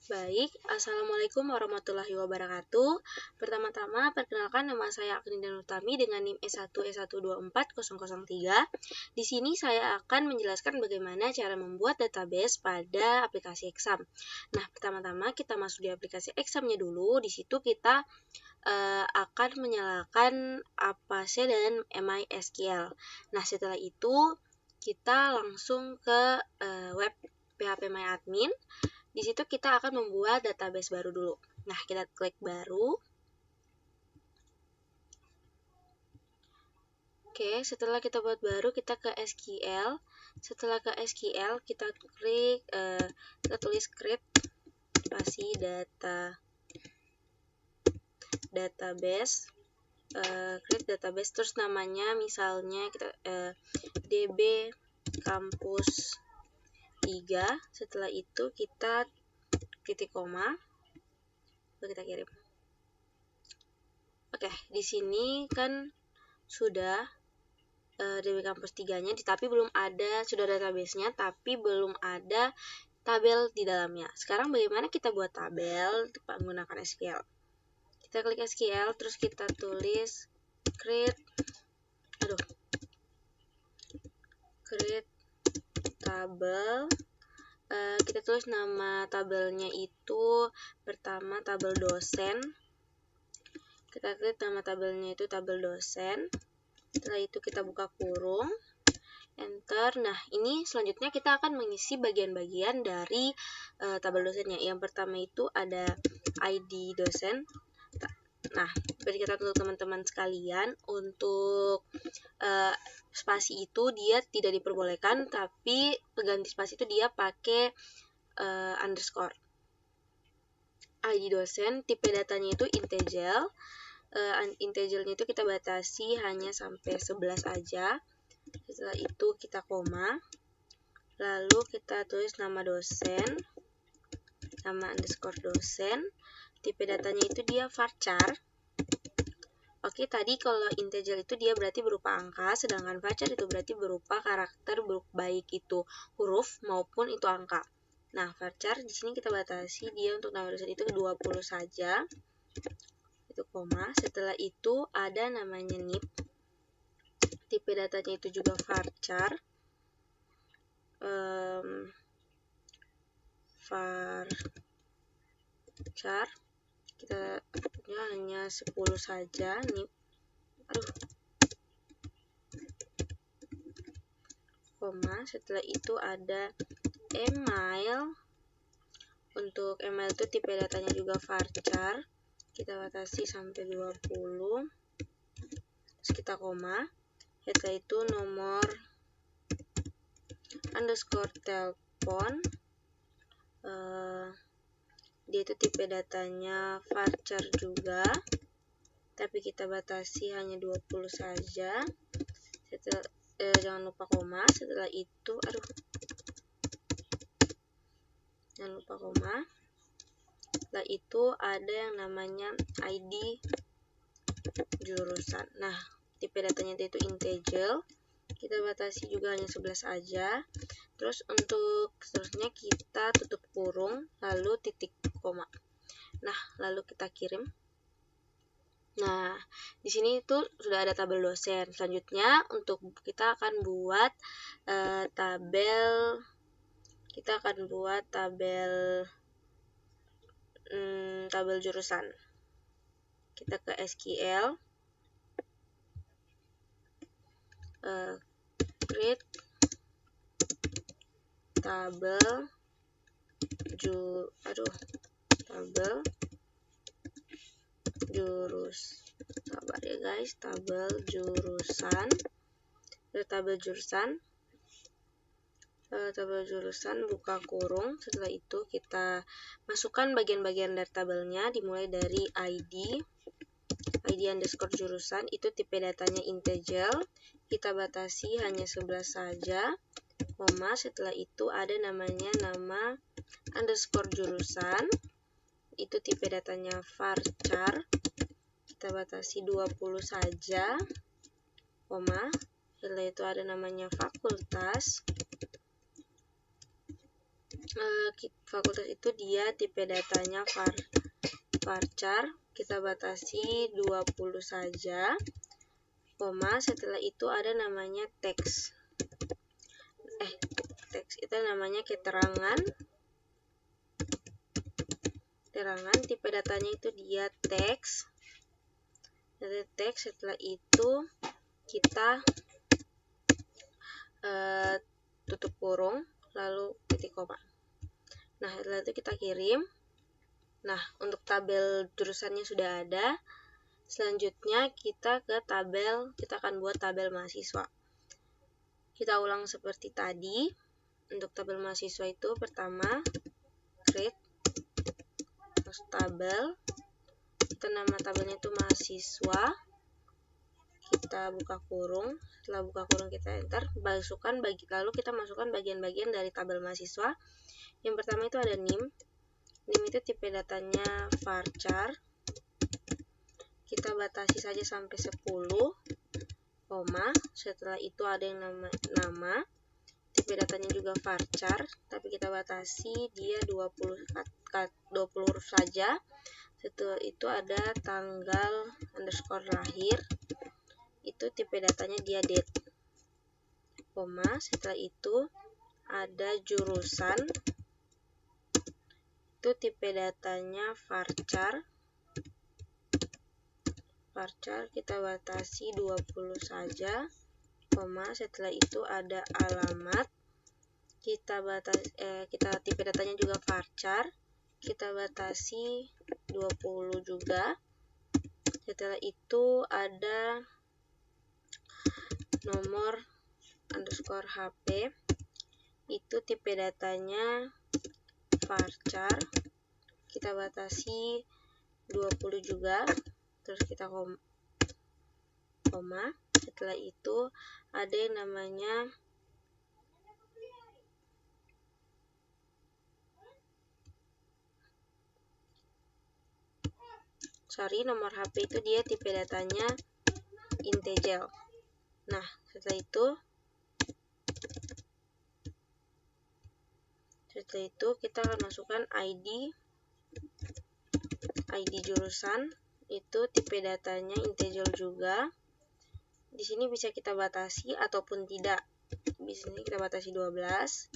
Baik, Assalamualaikum warahmatullahi wabarakatuh. Pertama-tama, perkenalkan nama saya Agni Utami dengan NIM S1S124003. Di sini saya akan menjelaskan bagaimana cara membuat database pada aplikasi Exam. Nah, pertama-tama kita masuk di aplikasi Examnya dulu. Di situ kita akan menyalakan Apache dan MySQL. Nah, setelah itu kita langsung ke web phpMyAdmin. Di situ kita akan membuat database baru dulu. Nah, kita klik baru. Oke, setelah kita buat baru, kita ke SQL. Setelah ke SQL, kita klik, kita tulis script spasi database, create database, terus namanya misalnya kita DB Campus 3. Setelah itu kita titik koma, lalu kita kirim. Oke, di sini kan sudah DB Campus 3-nya, tapi belum ada, sudah database-nya, tapi belum ada tabel di dalamnya. Sekarang bagaimana kita buat tabel menggunakan SQL? Kita klik SQL, terus kita tulis create tabel. Kita tulis nama tabelnya itu pertama tabel dosen. Kita klik nama tabelnya itu tabel dosen. Setelah itu kita buka kurung, enter. Nah, ini selanjutnya kita akan mengisi bagian-bagian dari tabel dosennya. Yang pertama itu ada ID dosen. Nah, beri kata untuk teman-teman sekalian, untuk spasi itu dia tidak diperbolehkan, tapi pengganti spasi itu dia pakai underscore. ID dosen, tipe datanya itu integer. Integernya itu kita batasi hanya sampai 11 aja. Setelah itu kita koma, lalu kita tulis nama dosen, nama underscore dosen, tipe datanya itu dia varchar. Oke, tadi kalau integer itu dia berarti berupa angka, sedangkan varchar itu berarti berupa karakter, baik itu huruf maupun itu angka. Nah, varchar di sini kita batasi dia untuk nama dosen itu 20 saja. Itu koma. Setelah itu ada namanya NIP. Tipe datanya itu juga varchar. Kita hanya 10 saja NIP. Koma. Setelah itu ada email. Untuk email itu tipe datanya juga varchar. Kita batasi sampai 20. Terus kita koma. Setelah itu nomor underscore telepon. Dia itu tipe datanya varchar juga, tapi kita batasi hanya 20 saja. Jangan lupa koma. Setelah itu jangan lupa koma. Setelah itu ada yang namanya ID jurusan. Nah, tipe datanya itu integer. Kita batasi juga hanya 11 aja. Terus untuk seterusnya kita tutup kurung, lalu titik koma. Nah, lalu kita kirim. Nah, di sini itu sudah ada tabel dosen. Selanjutnya untuk kita akan buat tabel jurusan. Kita ke SQL, create tabel sabar ya guys, tabel jurusan. Tabel jurusan, buka kurung. Setelah itu kita masukkan bagian-bagian dari tabelnya, dimulai dari ID underscore jurusan, itu tipe datanya integer, kita batasi hanya 11 saja, koma. Setelah itu ada namanya nama underscore jurusan, itu tipe datanya varchar, kita batasi 20 saja, koma. Setelah itu ada namanya fakultas, fakultas itu dia tipe datanya varchar, kita batasi 20 saja, koma, setelah itu ada namanya teks. Teks itu namanya keterangan, tipe datanya itu dia teks. Setelah itu kita tutup kurung, lalu titik koma. Nah, setelah itu kita kirim. Nah, untuk tabel jurusannya sudah ada. Selanjutnya kita akan buat tabel mahasiswa. Kita ulang seperti tadi. Untuk tabel mahasiswa itu pertama create tabel. Kita nama tabelnya itu mahasiswa. Kita buka kurung, setelah buka kurung kita enter, lalu kita masukkan bagian-bagian dari tabel mahasiswa. Yang pertama itu ada NIM itu tipe datanya varchar, kita batasi saja sampai 10, koma, setelah itu ada yang nama, tipe datanya juga varchar, tapi kita batasi dia 20 huruf saja. Setelah itu ada tanggal underscore lahir, itu tipe datanya dia date, koma, setelah itu ada jurusan, itu tipe datanya varchar, kita batasi 20 saja, koma, setelah itu ada alamat, kita tipe datanya juga varchar, kita batasi 20 juga. Setelah itu ada nomor underscore HP, itu tipe datanya varchar, kita batasi 20 juga, terus kita koma. Setelah itu ada yang namanya nomor HP itu dia tipe datanya integer. Nah, setelah itu kita akan masukkan ID jurusan, itu tipe datanya integer juga. Di sini bisa kita batasi ataupun tidak. Di sini kita batasi 12.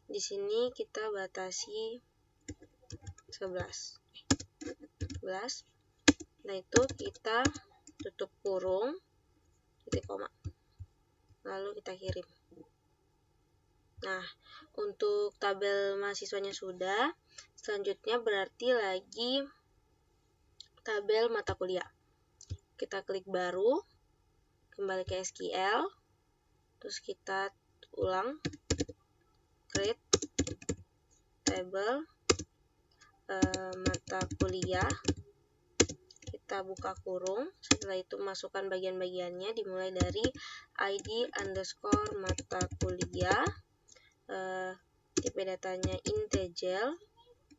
Di sini kita batasi 11. Nah, itu kita tutup kurung, titik koma, lalu kita kirim. Nah, untuk tabel mahasiswanya sudah. Selanjutnya berarti lagi tabel mata kuliah. Kita klik baru, kembali ke SQL, terus kita ulang create table mata kuliah, kita buka kurung, setelah itu masukkan bagian-bagiannya, dimulai dari ID underscore mata kuliah, tipe datanya integer,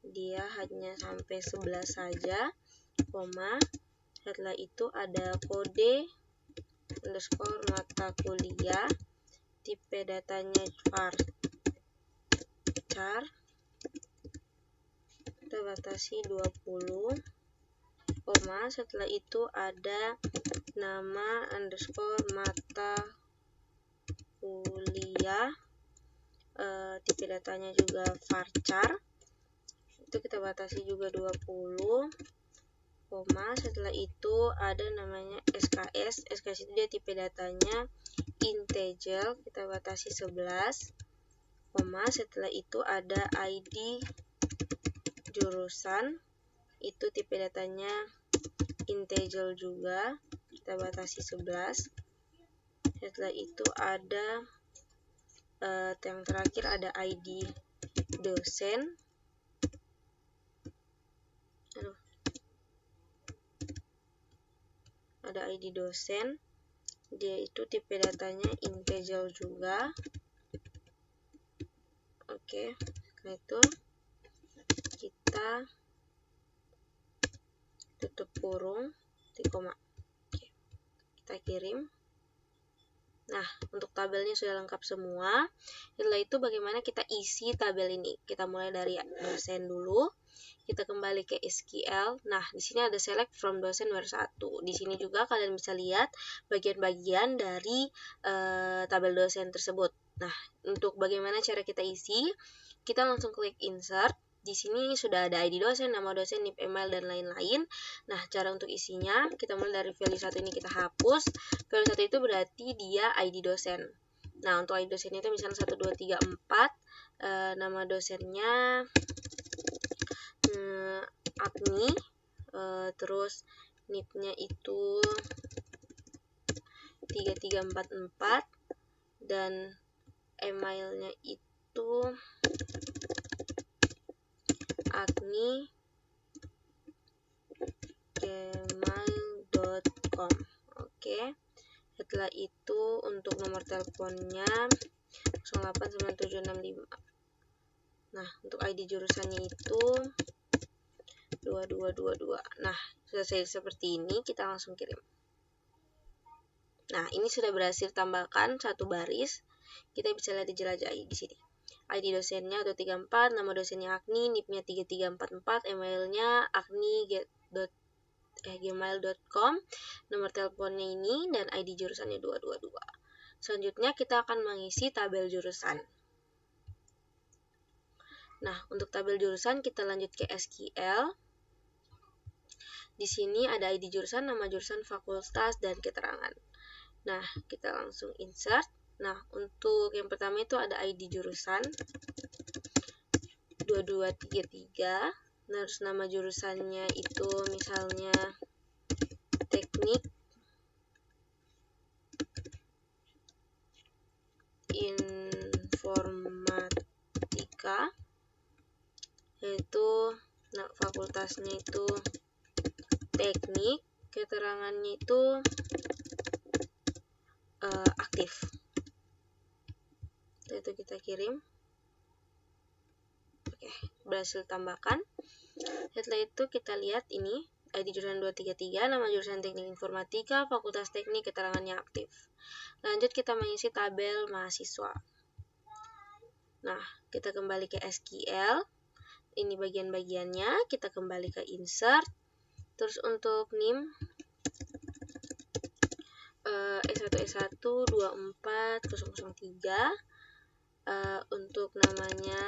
dia hanya sampai 11 saja, koma, setelah itu ada kode underscore mata kuliah, tipe datanya varchar, kita batasi 20, koma, setelah itu ada nama underscore mata kuliah, tipe datanya juga varchar, itu kita batasi juga 20, koma, setelah itu ada namanya SKS itu dia tipe datanya integer, kita batasi 11, koma, setelah itu ada ID jurusan, itu tipe datanya integer juga, kita batasi 11. Setelah itu ada yang terakhir ada ID dosen, dia itu tipe datanya integer juga. Oke, setelah itu kita tutup kurung, titik koma. Oke, kita kirim. Nah, untuk tabelnya sudah lengkap semua. Setelah itu bagaimana kita isi tabel ini? Kita mulai dari dosen dulu. Kita kembali ke SQL. Nah, di sini ada select from dosen where 1. Di sini juga kalian bisa lihat bagian-bagian dari tabel dosen tersebut. Nah, untuk bagaimana cara kita isi, kita langsung klik insert. Di sini sudah ada ID dosen, nama dosen, NIP, email, dan lain-lain. Nah, cara untuk isinya, kita mulai dari value 1 ini kita hapus. Value 1 itu berarti dia ID dosen. Nah, untuk ID dosennya itu misalnya 1, 2, 3, 4. Nama dosennya Agni. Terus NIP-nya itu 3344. Dan emailnya itu agni@gmail.com. Oke. Setelah itu untuk nomor teleponnya 089765. Nah, untuk ID jurusannya itu 2222. Nah, selesai seperti ini, kita langsung kirim. Nah, ini sudah berhasil tambahkan satu baris. Kita bisa lihat dijelajahi di sini. ID dosennya 234, nama dosennya Agni, NIP-nya 3344, emailnya agni@gmail.com, nomor teleponnya ini, dan ID jurusannya 222. Selanjutnya kita akan mengisi tabel jurusan. Nah, untuk tabel jurusan kita lanjut ke SQL. Di sini ada ID jurusan, nama jurusan, fakultas, dan keterangan. Nah, kita langsung insert. Nah, untuk yang pertama itu ada ID jurusan 2233. Terus nama jurusannya itu misalnya teknik informatika, yaitu fakultasnya itu teknik, keterangannya itu aktif. Itu kita kirim. Oke, berhasil tambahkan. Setelah itu kita lihat ini ID jurusan 233, nama jurusan teknik informatika, fakultas teknik, keterangannya aktif. Lanjut kita mengisi tabel mahasiswa. Nah, kita kembali ke SQL. Ini bagian-bagiannya, kita kembali ke insert. Terus untuk NIM S1 S1 24003. Untuk namanya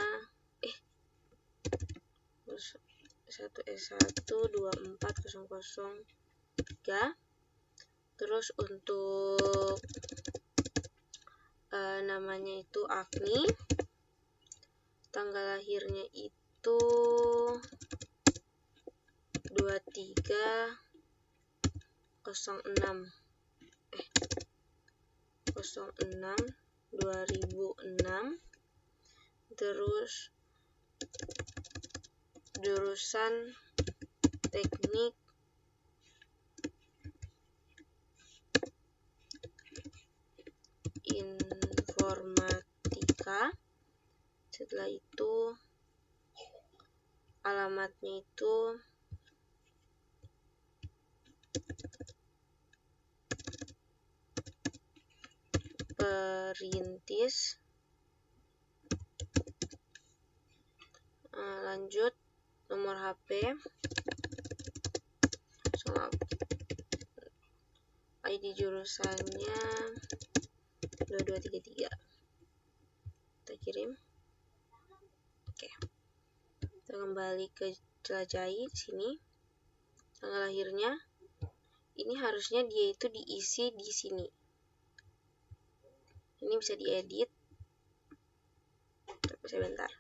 S1 S1 24003. Terus untuk namanya itu Agni, tanggal lahirnya itu 2006. Terus jurusan teknik informatika. Setelah itu alamatnya itu Perintis. Lanjut nomor HP, ID jurusannya 2233. Kita kirim. Oke. Kita kembali ke jelajahi di sini. Tanggal lahirnya ini harusnya dia itu diisi di sini. Ini bisa diedit. Sebentar.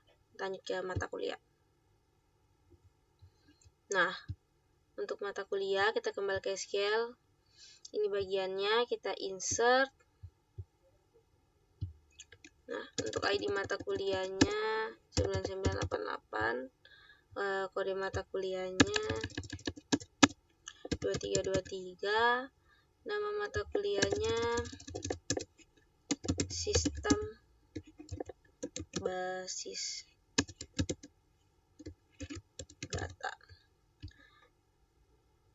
Lanjut ke mata kuliah. Nah, untuk mata kuliah kita kembali ke SQL. Ini bagiannya kita insert. Nah, untuk ID mata kuliahnya 9988, kode mata kuliahnya 2323, nama mata kuliahnya sistem basis data.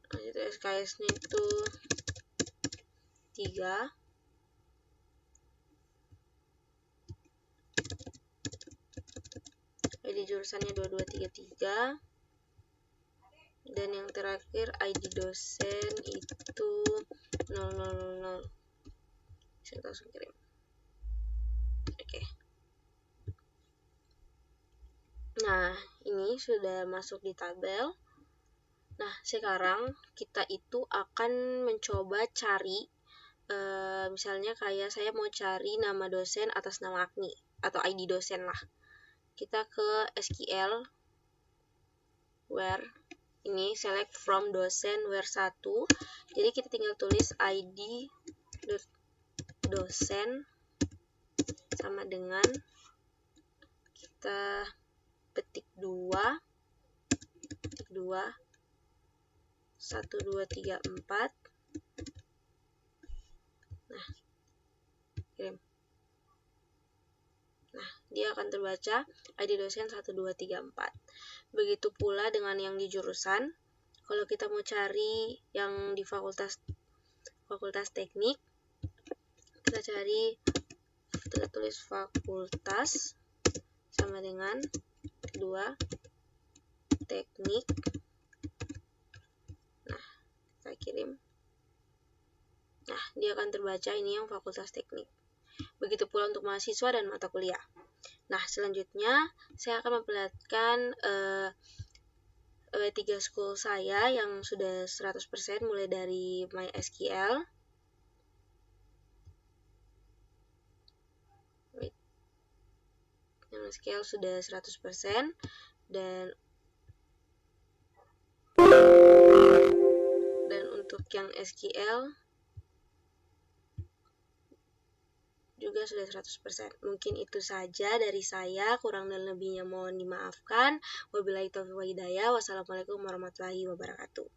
Nah, itu SKS-nya itu 3. jurusannya 2233. Dan yang terakhir ID dosen itu 0000. Saya langsung kirim. Oke. Nah, ini sudah masuk di tabel. Nah, sekarang kita itu akan mencoba cari, misalnya kayak saya mau cari nama dosen atas nama Agni, atau ID dosen lah. Kita ke SQL, where, ini select from dosen where 1. Jadi kita tinggal tulis ID dosen sama dengan kita petik 2 1 2 3 4. Nah, kirim. Nah, dia akan terbaca ID dosen 1 2 3 4. Begitu pula dengan yang di jurusan. Kalau kita mau cari yang di fakultas teknik, kita tulis fakultas sama dengan 2 teknik. Nah, kita kirim. Nah, dia akan terbaca ini yang fakultas teknik. Begitu pula untuk mahasiswa dan mata kuliah. Nah, selanjutnya saya akan memperlihatkan W3 School saya yang sudah 100% mulai dari MySQL. MySQL sudah 100% dan untuk yang SQL juga sudah 100%. Mungkin itu saja dari saya, kurang dan lebihnya mohon dimaafkan. Wabillahi taufiq wal hidayah. Wassalamualaikum warahmatullahi wabarakatuh.